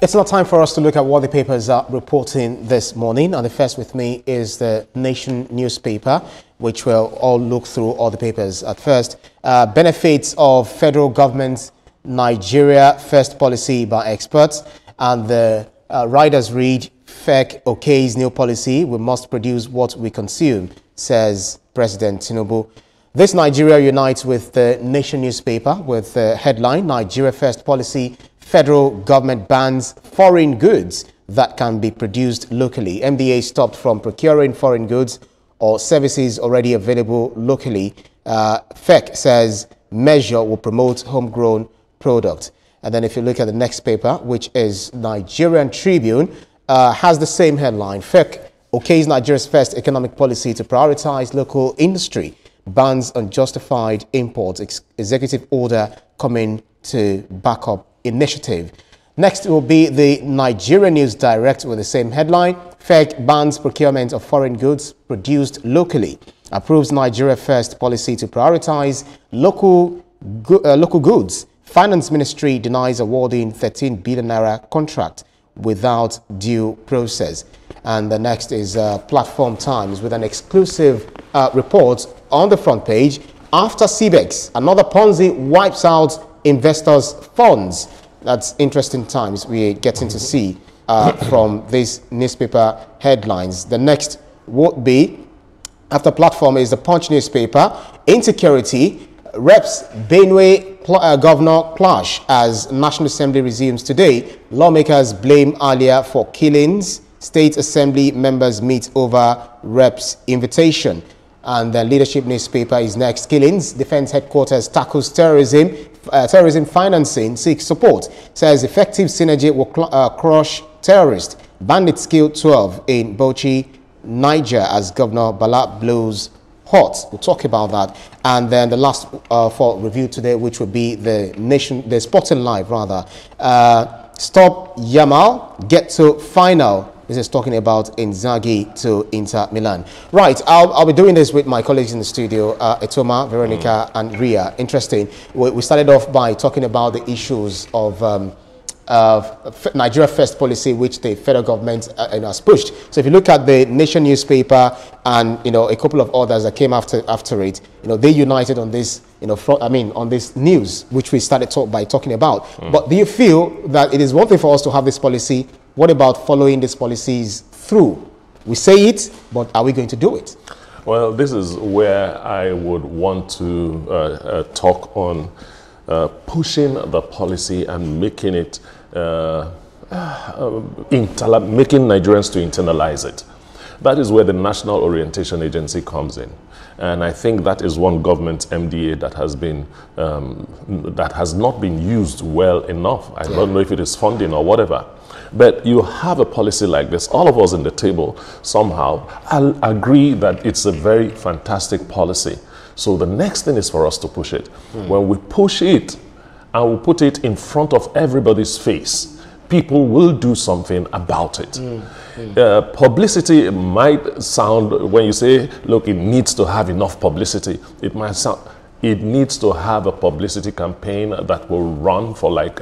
It's now time for us to look at what the papers are reporting this morning. And the first with me is the Nation newspaper, which we'll all look through all the papers. At first, benefits of federal government's Nigeria First policy by experts. And the riders read, FEC okays new policy, we must produce what we consume, says President Tinubu. This Nigeria unites with the Nation newspaper with the headline, Nigeria First policy, federal government bans foreign goods that can be produced locally. MDA stopped from procuring foreign goods or services already available locally. FEC says measure will promote homegrown product. And then if you look at the next paper, which is Nigerian Tribune, has the same headline. FEC okays Nigeria's first economic policy to prioritize local industry. Bans unjustified imports. Executive order coming to back up initiative. Next will be the Nigerian News Direct with the same headline. FEC bans procurement of foreign goods produced locally. Approves Nigeria First policy to prioritize local goods. Finance Ministry denies awarding 13 billion naira contract without due process. And the next is Platform Times with an exclusive report on the front page. After CBEX, another Ponzi wipes out investors' funds. That's interesting times we're getting to see from these newspaper headlines. The next would be, after Platform, is the Punch newspaper. Insecurity, reps Benue governor clash as National Assembly resumes today. Lawmakers blame Alia for killings. State Assembly members meet over reps' invitation. And the Leadership newspaper is next. Killings, Defense Headquarters tackles terrorism. Terrorism financing seeks support. Says effective synergy will crush terrorists. Bandits killed 12 in Bauchi, Niger, as Governor Bala blows hot. We'll talk about that. And then the last for review today, which will be the Sporting Live, rather. Stop Yamal, get to final. This is talking about Inzaghi to Inter Milan. Right, I'll be doing this with my colleagues in the studio, Etoma, Veronica, and Ria. Interesting. We started off by talking about the issues of Nigeria First policy, which the federal government has pushed. So if you look at the Nation newspaper and a couple of others that came after it, they united on this, on this news, which we started by talking about. But do you feel that it is one thing for us to have this policy? What about following these policies through? We say it, but are we going to do it? Well, this is where I would want to talk on pushing the policy and making it, making Nigerians to internalize it. That is where the National Orientation Agency comes in. And I think that is one government MDA that has been, that has not been used well enough. I don't know if it is funding or whatever. But you have a policy like this, all of us in the table somehow, I'll agree that it's a very fantastic policy. So the next thing is for us to push it. When we push it and we put it in front of everybody's face, people will do something about it. Publicity might sound, when you say, look, it needs to have enough publicity, it might sound, it needs to have a publicity campaign that will run for like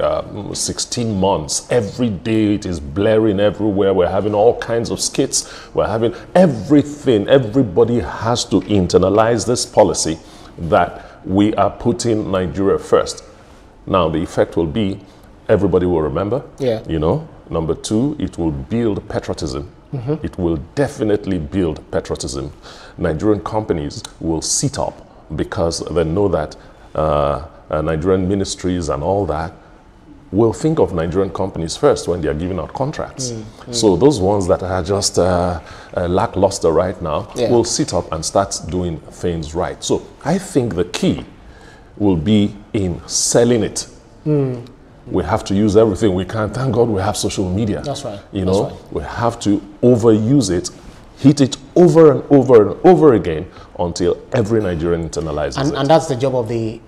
16 months. Every day it is blaring everywhere. We're having all kinds of skits. We're having everything. Everybody has to internalize this policy that we are putting Nigeria first. Now, the effect will be everybody will remember. Number two, it will build patriotism. It will definitely build patriotism. Nigerian companies will sit up because they know that Nigerian ministries and all that will think of Nigerian companies first when they are giving out contracts. So those ones that are just lackluster right now will sit up and start doing things right. So I think the key will be in selling it. We have to use everything we can. Thank God we have social media. That's right. We have to overuse it, hit it over and over and over again until every Nigerian internalizes it. And that's the job of the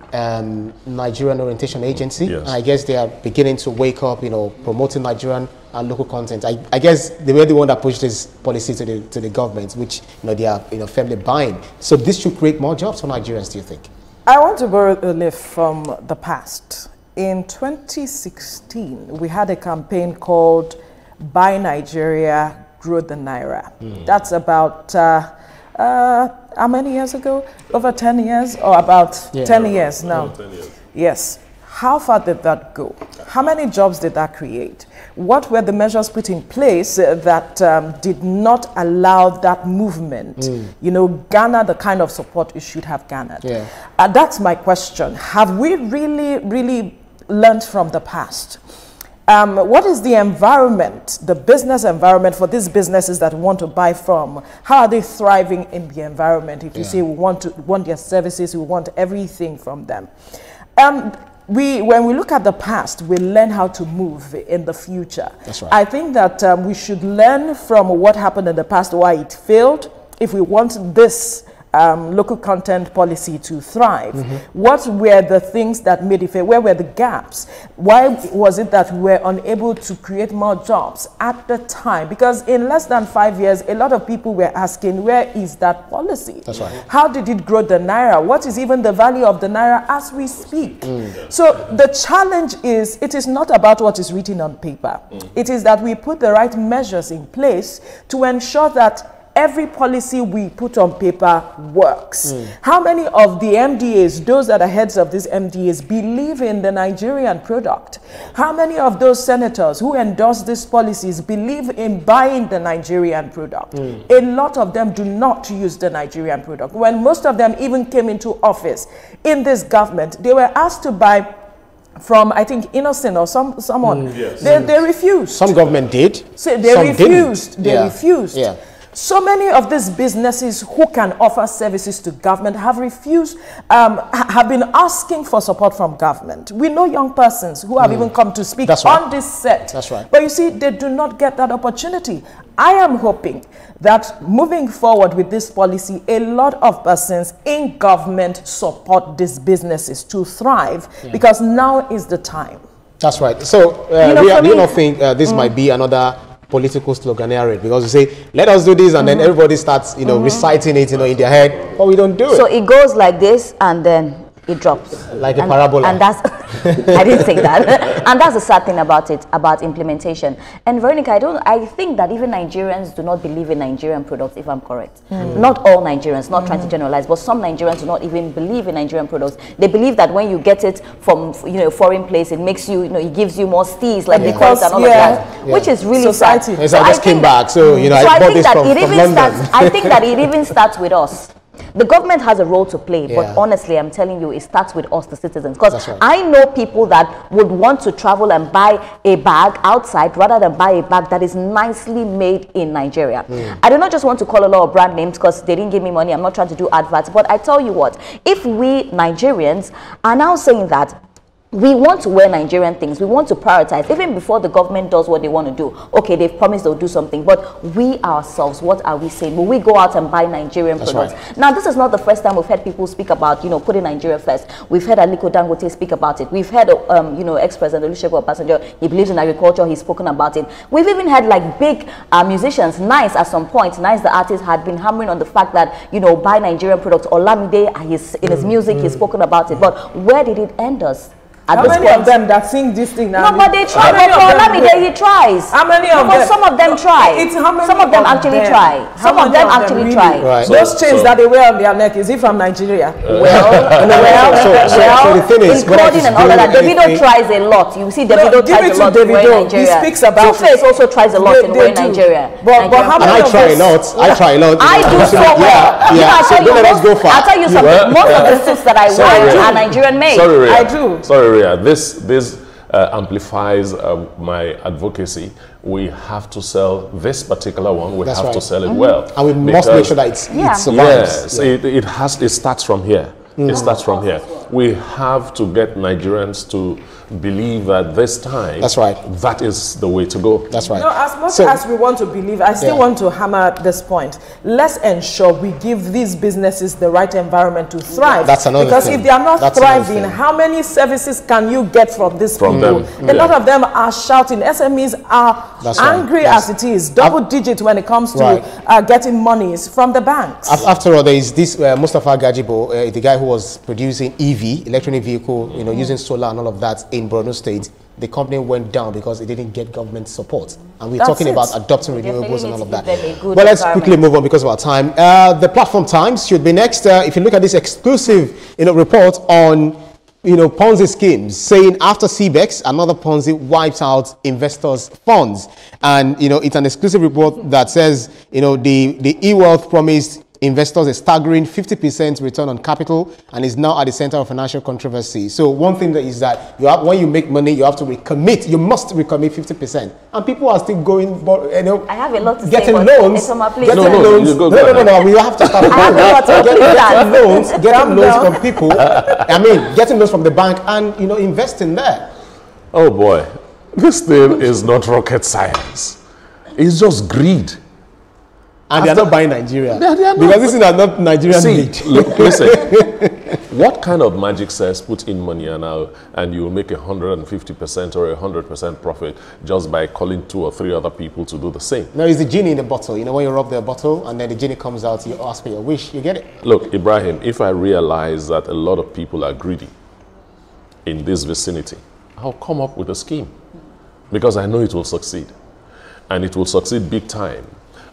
Nigerian Orientation Agency. Yes. I guess they are beginning to wake up, promoting Nigerian and local content. I guess they were the one that pushed this policy to the government, which they are firmly buying. So this should create more jobs for Nigerians, do you think? I want to borrow a leaf from the past. in 2016, we had a campaign called Buy Nigeria, Grow the Naira. That's about, how many years ago? Over 10 years or about 10 years now? 10 years. Yes. How far did that go? How many jobs did that create? What were the measures put in place that did not allow that movement, you know, garner the kind of support it should have garnered? Yeah. That's my question. Have we really learned from the past? What is the environment, the business environment for these businesses that we want to buy from? How are they thriving in the environment? If you say we want their services, we want everything from them. When we look at the past, we learn how to move in the future. That's right. I think that we should learn from what happened in the past, why it failed. If we want this local content policy to thrive, what were the things that made it fail? Where were the gaps? Why was it that we were unable to create more jobs at the time? Because in less than 5 years, a lot of people were asking, where is that policy? That's right. How did it grow the Naira? What is even the value of the Naira as we speak? So the challenge is, it is not about what is written on paper. It is that we put the right measures in place to ensure that every policy we put on paper works. How many of the MDAs, those that are heads of these MDAs, believe in the Nigerian product? How many of those senators who endorse these policies believe in buying the Nigerian product? A lot of them do not use the Nigerian product. When most of them even came into office in this government, they were asked to buy from, I think, Innocent or someone. They refused. Some government did. So they refused. They refused. So many of these businesses who can offer services to government have refused, have been asking for support from government. We know young persons who have even come to speak on this set. That's right. But you see, they do not get that opportunity. I am hoping that moving forward with this policy, a lot of persons in government support these businesses to thrive, because now is the time. That's right. So, do you not think this might be another political sloganeering, because you say, let us do this, and then everybody starts, reciting it, in their head, but we don't do it. So it goes like this, and then it drops. Like a parabola. And that's, I didn't say that. And that's the sad thing about it, about implementation. And Veronica, I think that even Nigerians do not believe in Nigerian products, if I'm correct. Not all Nigerians, not trying to generalize, but some Nigerians do not even believe in Nigerian products. They believe that when you get it from, foreign place, it makes you, it gives you more steez, like they call it and all of that, which is really sad. Yes, I just came back, so, I bought this from London. I think that it even starts with us. The government has a role to play, but honestly, I'm telling you, it starts with us, the citizens. Because I know people that would want to travel and buy a bag outside rather than buy a bag that is nicely made in Nigeria. I do not just want to call a lot of brand names because they didn't give me money. I'm not trying to do adverts. But I tell you what, if we Nigerians are now saying that we want to wear Nigerian things, we want to prioritize, even before the government does what they want to do. Okay, they've promised they'll do something, but we ourselves, what are we saying? Will we go out and buy Nigerian products? Now, this is not the first time we've heard people speak about, putting Nigeria first. We've heard Aliko Dangote speak about it. We've heard, ex-president Olusegun Obasanjo, he believes in agriculture, he's spoken about it. We've even had like big musicians, Nice at some point, Nice the artist had been hammering on the fact that, buy Nigerian products. Olamide, in his music, he's spoken about it. But where did it end us? How many of them that sing this thing now? No, but they try. But for Olamide, he tries. How many of them? Some of them try. Some of them actually try. Some of them actually try. Those chains that they wear on their neck, is it from Nigeria? Well, the thing is, including and all that, Davido tries a lot. You see, Davido tries a lot in wearing Nigeria. He speaks about it. Two-Face also tries a lot in wearing Nigeria. But how many of them? I try a lot. I do so well. Don't let us go far. I'll tell you something. Most of the suits that I wear are Nigerian made. I do. Sorry. This amplifies my advocacy. We have to sell this particular one. We have to sell it well, and we must make sure that it survives. Yes, it starts from here. It starts from here. We have to get Nigerians to believe that this time, that is the way to go. That's right. No, as much as we want to believe, I still want to hammer this point. Let's ensure we give these businesses the right environment to thrive. That's another thing. Because if they are not thriving, how many services can you get from these people? A lot of them are shouting. SMEs are angry as it is, double digit when it comes to getting monies from the banks. After all, there is this Mustafa Gajibo, the guy who was producing EV, electronic vehicle, using solar and all of that in Borno State, the company went down because it didn't get government support. And we're talking about adopting renewables and all of that. But let's quickly move on because of our time. The Platform Times should be next. If you look at this exclusive report on Ponzi schemes, saying after CBEX, another Ponzi wipes out investors' funds. And, it's an exclusive report that says, the e-wealth promised investors a staggering 50% return on capital and is now at the center of financial controversy. So one thing that is that when you make money, you have to recommit. You must recommit 50%. And people are still going, I have a lot to getting say, loans. Getting loans. No. We have to start. Getting loans from people. Getting loans from the bank and investing there. Oh boy, this thing is not rocket science. It's just greed. And they are not buying Nigeria. They are not. Because this is not Nigerian made. Listen, what kind of magic says put in money and you will make 150% or 100% profit just by calling 2 or 3 other people to do the same? No, it's the genie in the bottle. When you rub the bottle and then the genie comes out, you ask for your wish, you get it. Look, Ibrahim, if I realize that a lot of people are greedy in this vicinity, I'll come up with a scheme because I know it will succeed. And it will succeed big time.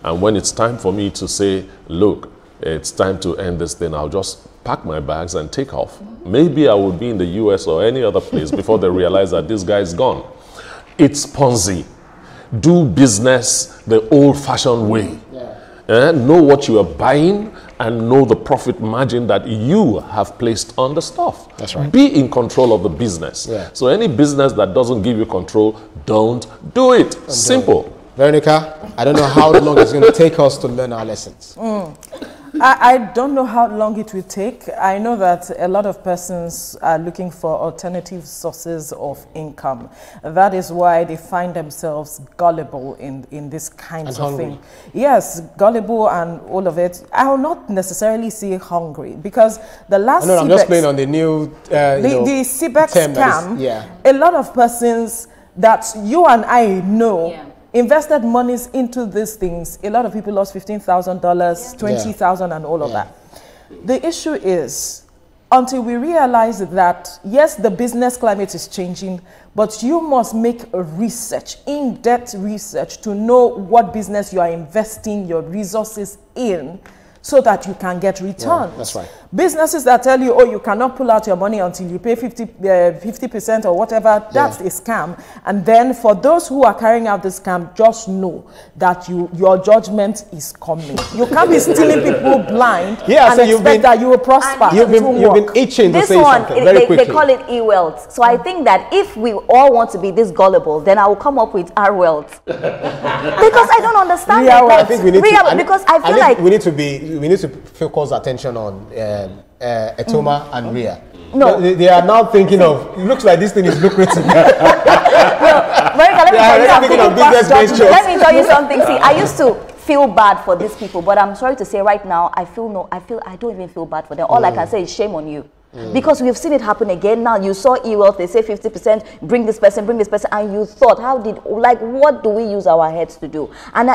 And when it's time for me to say, look, it's time to end this thing, I'll just pack my bags and take off. Maybe I will be in the US or any other place before they realize that this guy is gone. It's Ponzi. Do business the old-fashioned way. Know what you are buying and know the profit margin that you have placed on the stuff. That's right. Be in control of the business. So any business that doesn't give you control, don't do it. Simple. Veronica, I don't know how long it's going to take us to learn our lessons. I don't know how long it will take. I know that a lot of persons are looking for alternative sources of income. That is why they find themselves gullible in this kind of thing. Yes, gullible and all of it. I will not necessarily say hungry because the last I'm just playing on the new the CBEX scam. A lot of persons that you and I know invested monies into these things. A lot of people lost $15,000, $20,000 and all of that. The issue is, until we realize that, yes, the business climate is changing, but you must make a research, in-depth research to know what business you are investing your resources in so that you can get returns. That's right. Businesses that tell you, oh, you cannot pull out your money until you pay 50% or whatever, that's a scam. And then for those who are carrying out the scam, just know that your judgment is coming. You can't be stealing people blind and expect that you will prosper. You've been itching to say something very quickly. They call it e-wealth. So I think that if we all want to be this gullible, then I will come up with our wealth. Because I don't understand that. I think we need to, because I feel like we need to focus attention on Etoma and Ria. No. They are now thinking of, it looks like this thing is lucrative. Let me tell you something. See, I used to feel bad for these people, but I'm sorry to say right now, I don't even feel bad for them. All I can say is shame on you. Because we've seen it happen again. Now you saw e-wealth, they say 50%, bring this person, and you thought, what do we use our heads to do? And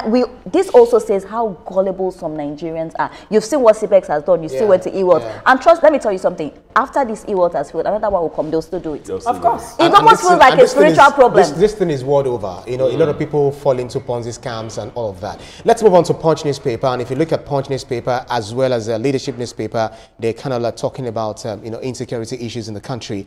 this also says how gullible some Nigerians are. You've seen what CBEX has done, you still went to e-wealth. And let me tell you something, after this e-wealth has failed, another one will come, they'll still do it. Of course. It almost feels like a spiritual problem. This thing is world over. A lot of people fall into Ponzi scams and all of that. Let's move on to Punch newspaper. And if you look at Punch newspaper as well as Leadership newspaper, they're kind of talking about insecurity issues in the country.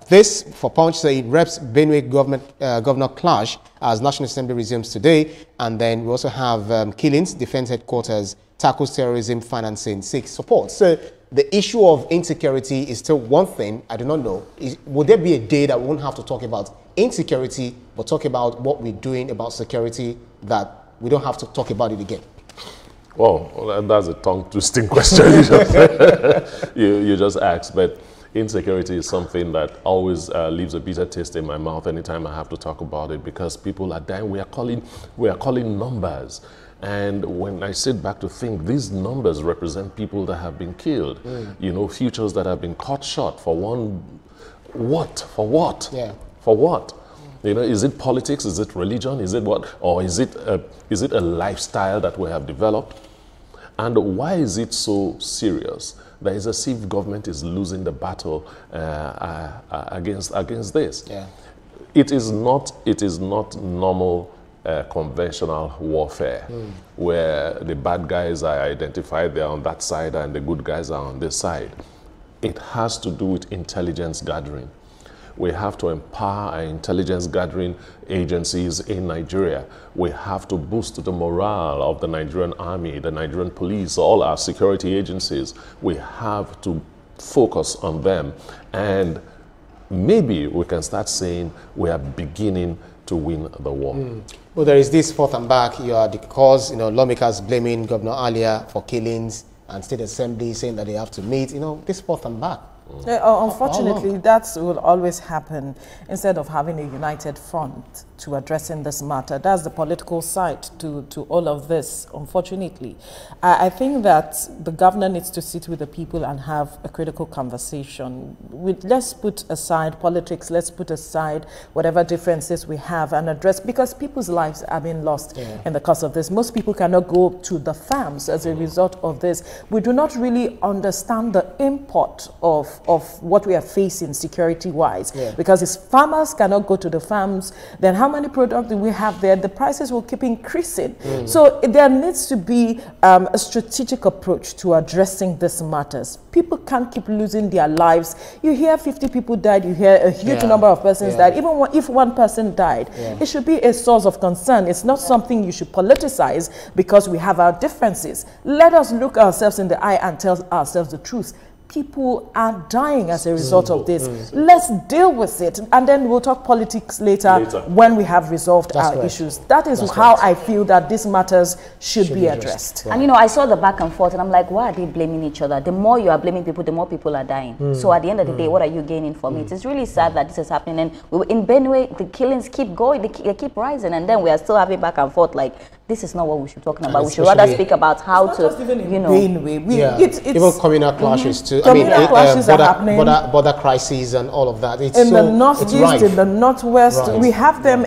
This, for Punch, saying reps Benue governor clash as National Assembly resumes today. And then we also have killings, defense headquarters, tackles terrorism, financing, seeks support. So the issue of insecurity is still one thing. I do not know. Would there be a day that we won't have to talk about insecurity, but talk about what we're doing about security, that we don't have to talk about it again? Well, that's a tongue-twisting question you just asked, but insecurity is something that always leaves a bitter taste in my mouth anytime I have to talk about it, because people are dying. We are calling numbers, and when I sit back to think, these numbers represent people that have been killed, futures that have been cut short for for what? Is it politics? Is it religion? Is it what? Or is it a lifestyle that we have developed? And why is it so serious? That is as if government is losing the battle against this. Yeah. It is not normal conventional warfare where the bad guys are identified, they're on that side, and the good guys are on this side. It has to do with intelligence gathering. We have to empower our intelligence gathering agencies in Nigeria. We have to boost the morale of the Nigerian army, the Nigerian police, all our security agencies. We have to focus on them, and maybe we can start saying we are beginning to win the war. Well, there is this forth and back. You are the cause, lawmakers blaming Governor Alia for killings and state assembly saying that they have to meet, this forth and back. Unfortunately, that will always happen instead of having a united front to addressing this matter. That's the political side to all of this, unfortunately. I think that the governor needs to sit with the people and have a critical conversation. Let's put aside politics, let's put aside whatever differences we have and address, because people's lives are being lost in the course of this. Most people cannot go to the farms as a result of this. We do not really understand the import of what we are facing security-wise. Because if farmers cannot go to the farms, then how many products do we have there? The prices will keep increasing. So there needs to be a strategic approach to addressing these matters. People can't keep losing their lives. You hear 50 people died, you hear a huge number of persons died. Even if one person died, it should be a source of concern. It's not something you should politicize because we have our differences. Let us look ourselves in the eye and tell ourselves the truth. People are dying as a result of this. Let's deal with it, and then we'll talk politics later when we have resolved our issues. That is how I feel that these matters should be addressed. And I saw the back and forth, and I'm like, why are they blaming each other? The more you are blaming people, the more people are dying. So at the end of the day, what are you gaining from it? It's really sad that this is happening. And in Benue, the killings keep going, they keep rising, and then we are still having back and forth like, this is not what we should be talking about. We should rather speak about how to, even communal clashes too. Communal clashes are happening. Border crises and all of that. In the northeast, in the northwest, we have them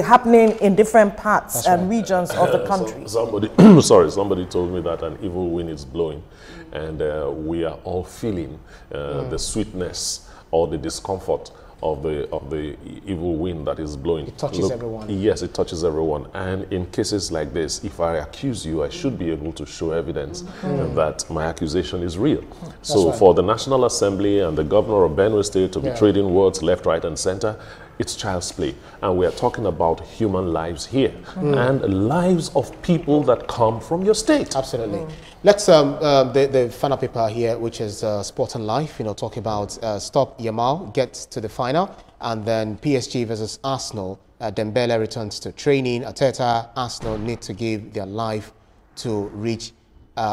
happening in different parts and regions of the country. Somebody told me that an evil wind is blowing, and we are all feeling the sweetness or the discomfort of the evil wind that is blowing. It touches everyone. Yes, it touches everyone. And in cases like this, if I accuse you, I should be able to show evidence that my accusation is real. So for the National Assembly and the governor of Benue State to be trading words left, right, and center, it's child's play. And we are talking about human lives here and lives of people that come from your state. Absolutely. Let's the final paper here, which is Sport and Life, talking about Stop Yamal gets to the final, and then PSG versus Arsenal. Dembele returns to training. Arteta, Arsenal need to give their life to reach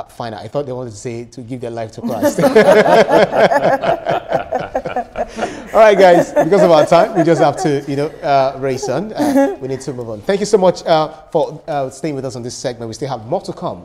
final. I thought they wanted to say to give their life to Christ. All right, guys, because of our time, we just have to, race on. We need to move on. Thank you so much for staying with us on this segment. We still have more to come.